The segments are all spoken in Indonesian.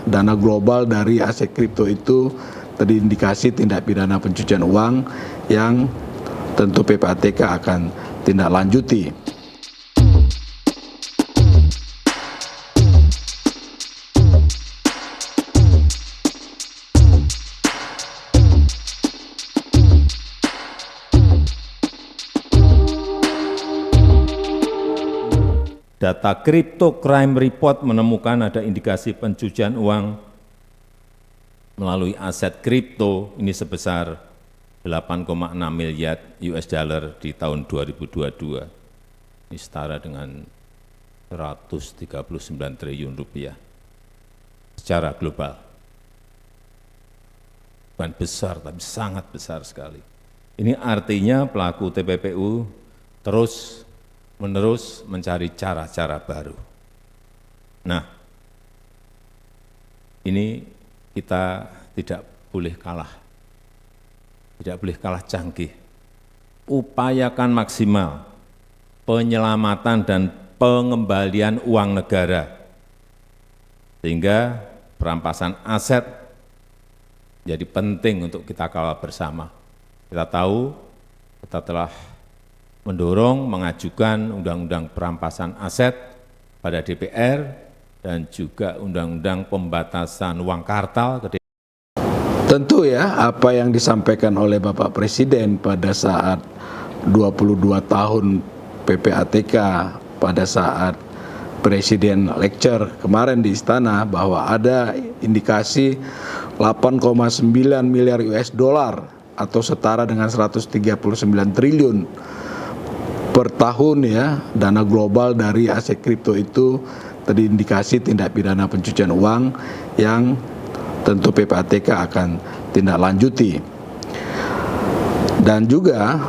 dana global dari aset kripto itu terindikasi tindak pidana pencucian uang yang tentu PPATK akan tindak lanjuti. Data Crypto Crime Report menemukan ada indikasi pencucian uang melalui aset kripto ini sebesar 8,6 miliar US dollar di tahun 2022. Ini setara dengan 139 triliun rupiah secara global. Bukan besar, tapi sangat besar sekali. Ini artinya pelaku TPPU terus-menerus mencari cara-cara baru. Nah, ini kita tidak boleh kalah canggih. Upayakan maksimal penyelamatan dan pengembalian uang negara, sehingga perampasan aset jadi penting untuk kita kawal bersama. Kita tahu, kita telah mendorong mengajukan undang-undang perampasan aset pada DPR dan juga undang-undang pembatasan uang kartal ke DPR. Tentu ya, apa yang disampaikan oleh Bapak Presiden pada saat 22 tahun PPATK, pada saat Presiden lecture kemarin di Istana, bahwa ada indikasi 8,9 miliar US dollar atau setara dengan 139 triliun per tahun ya, dana global dari aset kripto itu terindikasi tindak pidana pencucian uang yang tentu PPATK akan tindak lanjuti. Dan juga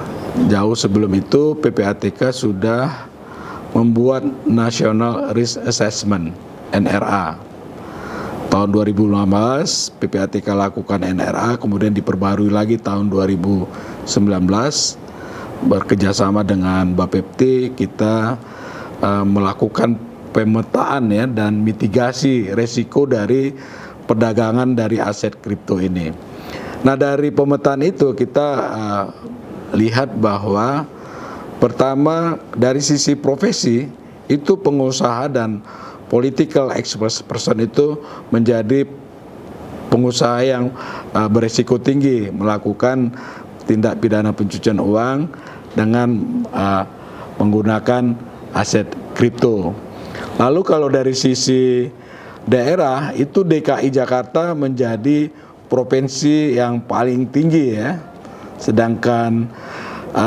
jauh sebelum itu PPATK sudah membuat National Risk Assessment (NRA). Tahun 2015 PPATK lakukan NRA, kemudian diperbarui lagi tahun 2019. Bekerjasama dengan Bapepti kita melakukan pemetaan ya dan mitigasi resiko dari perdagangan dari aset kripto ini. Nah, dari pemetaan itu kita lihat bahwa pertama dari sisi profesi itu pengusaha dan political expert person itu menjadi pengusaha yang berisiko tinggi melakukan tindak pidana pencucian uang dengan menggunakan aset kripto. Lalu kalau dari sisi daerah itu DKI Jakarta menjadi provinsi yang paling tinggi ya. Sedangkan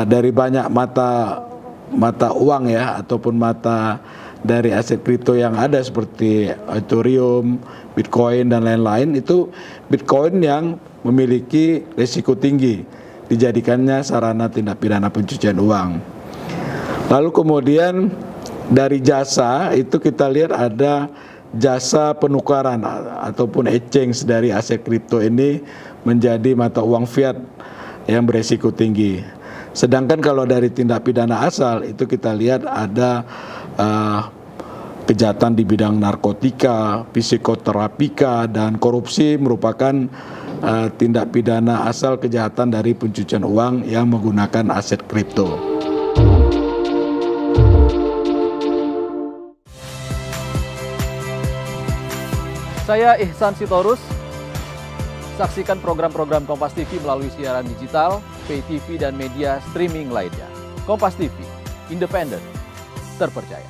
dari banyak mata uang ya ataupun mata dari aset kripto yang ada seperti Ethereum, Bitcoin dan lain-lain, itu Bitcoin yang memiliki risiko tinggi dijadikannya sarana tindak pidana pencucian uang. Lalu kemudian dari jasa itu kita lihat ada jasa penukaran ataupun exchange dari aset kripto ini menjadi mata uang fiat yang beresiko tinggi. Sedangkan kalau dari tindak pidana asal itu kita lihat ada kejahatan di bidang narkotika, psikoterapika, dan korupsi merupakan tindak pidana asal kejahatan dari pencucian uang yang menggunakan aset kripto. Saya Ihsan Sitorus. Saksikan program-program Kompas TV melalui siaran digital, pay TV, dan media streaming lainnya. Kompas TV, independen, terpercaya.